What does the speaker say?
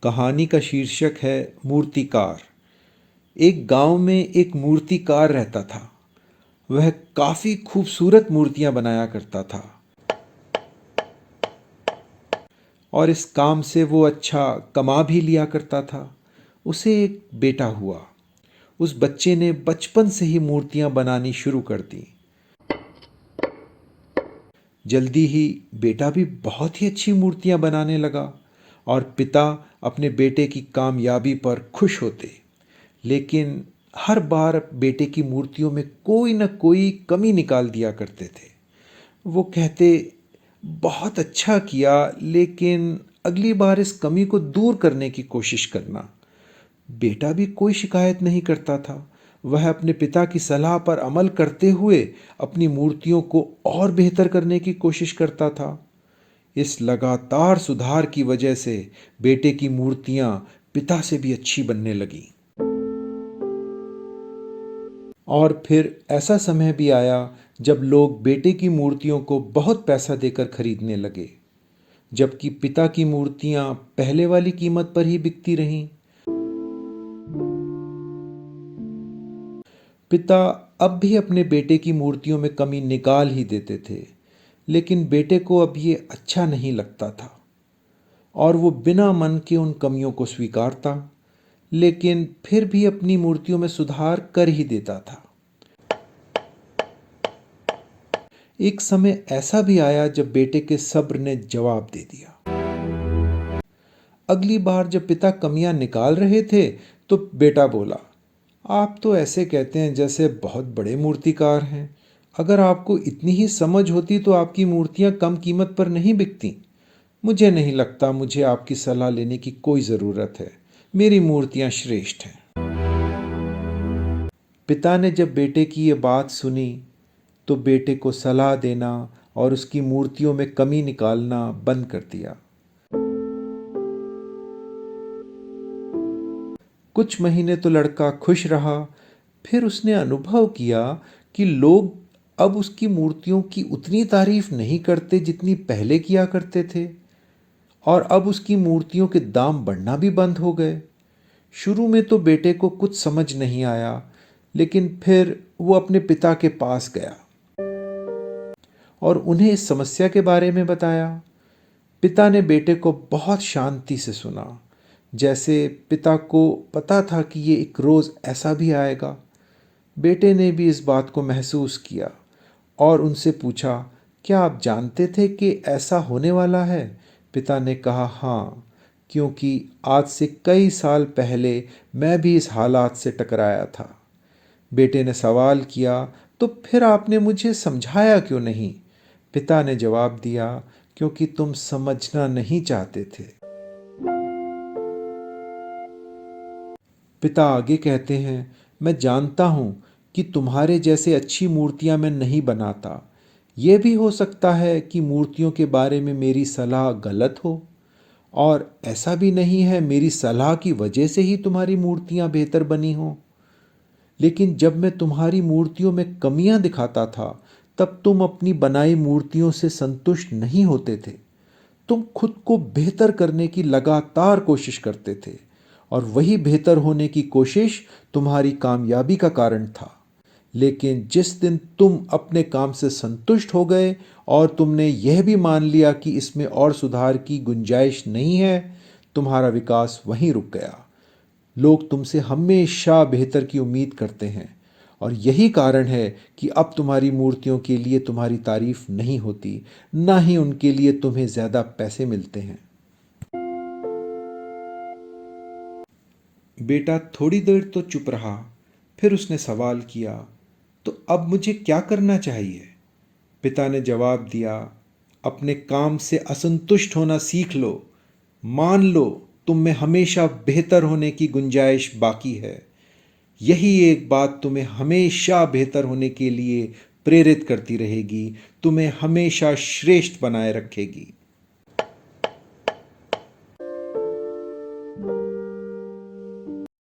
कहानी का शीर्षक है मूर्तिकार। एक गांव में एक मूर्तिकार रहता था। वह काफी खूबसूरत मूर्तियां बनाया करता था और इस काम से वो अच्छा कमा भी लिया करता था। उसे एक बेटा हुआ। उस बच्चे ने बचपन से ही मूर्तियां बनानी शुरू कर दी। जल्दी ही बेटा भी बहुत ही अच्छी मूर्तियां बनाने लगा और पिता अपने बेटे की कामयाबी पर खुश होते। लेकिन हर बार बेटे की मूर्तियों में कोई न कोई कमी निकाल दिया करते थे। वो कहते, बहुत अच्छा किया, लेकिन अगली बार इस कमी को दूर करने की कोशिश करना। बेटा भी कोई शिकायत नहीं करता था। वह अपने पिता की सलाह पर अमल करते हुए अपनी मूर्तियों को और बेहतर करने की कोशिश करता था। इस लगातार सुधार की वजह से बेटे की मूर्तियां पिता से भी अच्छी बनने लगीं। और फिर ऐसा समय भी आया जब लोग बेटे की मूर्तियों को बहुत पैसा देकर खरीदने लगे, जबकि पिता की मूर्तियां पहले वाली कीमत पर ही बिकती रहीं। पिता अब भी अपने बेटे की मूर्तियों में कमी निकाल ही देते थे, लेकिन बेटे को अब ये अच्छा नहीं लगता था और वो बिना मन के उन कमियों को स्वीकारता, लेकिन फिर भी अपनी मूर्तियों में सुधार कर ही देता था। एक समय ऐसा भी आया जब बेटे के सब्र ने जवाब दे दिया। अगली बार जब पिता कमियां निकाल रहे थे तो बेटा बोला, आप तो ऐसे कहते हैं जैसे बहुत बड़े मूर्तिकार हैं। अगर आपको इतनी ही समझ होती तो आपकी मूर्तियां कम कीमत पर नहीं बिकती। मुझे नहीं लगता मुझे आपकी सलाह लेने की कोई ज़रूरत है। मेरी मूर्तियां श्रेष्ठ हैं। पिता ने जब बेटे की ये बात सुनी तो बेटे को सलाह देना और उसकी मूर्तियों में कमी निकालना बंद कर दिया। कुछ महीने तो लड़का खुश रहा। फिर उसने अनुभव किया कि लोग अब उसकी मूर्तियों की उतनी तारीफ नहीं करते जितनी पहले किया करते थे और अब उसकी मूर्तियों के दाम बढ़ना भी बंद हो गए। शुरू में तो बेटे को कुछ समझ नहीं आया, लेकिन फिर वो अपने पिता के पास गया और उन्हें इस समस्या के बारे में बताया। पिता ने बेटे को बहुत शांति से सुना, जैसे पिता को पता था कि ये एक रोज़ ऐसा भी आएगा। बेटे ने भी इस बात को महसूस किया और उनसे पूछा, क्या आप जानते थे कि ऐसा होने वाला है? पिता ने कहा, हाँ, क्योंकि आज से कई साल पहले मैं भी इस हालात से टकराया था। बेटे ने सवाल किया, तो फिर आपने मुझे समझाया क्यों नहीं? पिता ने जवाब दिया, क्योंकि तुम समझना नहीं चाहते थे। पिता आगे कहते हैं, मैं जानता हूं कि तुम्हारे जैसे अच्छी मूर्तियां मैं नहीं बनाता। यह भी हो सकता है कि मूर्तियों के बारे में मेरी सलाह गलत हो और ऐसा भी नहीं है मेरी सलाह की वजह से ही तुम्हारी मूर्तियां बेहतर बनी हों। लेकिन जब मैं तुम्हारी मूर्तियों में कमियां दिखाता था तब तुम अपनी बनाई मूर्तियों से संतुष्ट नहीं होते थे। तुम खुद को बेहतर करने की लगातार कोशिश करते थे और वही बेहतर होने की कोशिश तुम्हारी कामयाबी का कारण था। लेकिन जिस दिन तुम अपने काम से संतुष्ट हो गए और तुमने यह भी मान लिया कि इसमें और सुधार की गुंजाइश नहीं है, तुम्हारा विकास वहीं रुक गया। लोग तुमसे हमेशा बेहतर की उम्मीद करते हैं और यही कारण है कि अब तुम्हारी मूर्तियों के लिए तुम्हारी तारीफ नहीं होती, ना ही उनके लिए तुम्हें ज़्यादा पैसे मिलते हैं। बेटा थोड़ी देर तो चुप रहा, फिर उसने सवाल किया, तो अब मुझे क्या करना चाहिए? पिता ने जवाब दिया, अपने काम से असंतुष्ट होना सीख लो। मान लो तुम में हमेशा बेहतर होने की गुंजाइश बाकी है। यही एक बात तुम्हें हमेशा बेहतर होने के लिए प्रेरित करती रहेगी, तुम्हें हमेशा श्रेष्ठ बनाए रखेगी।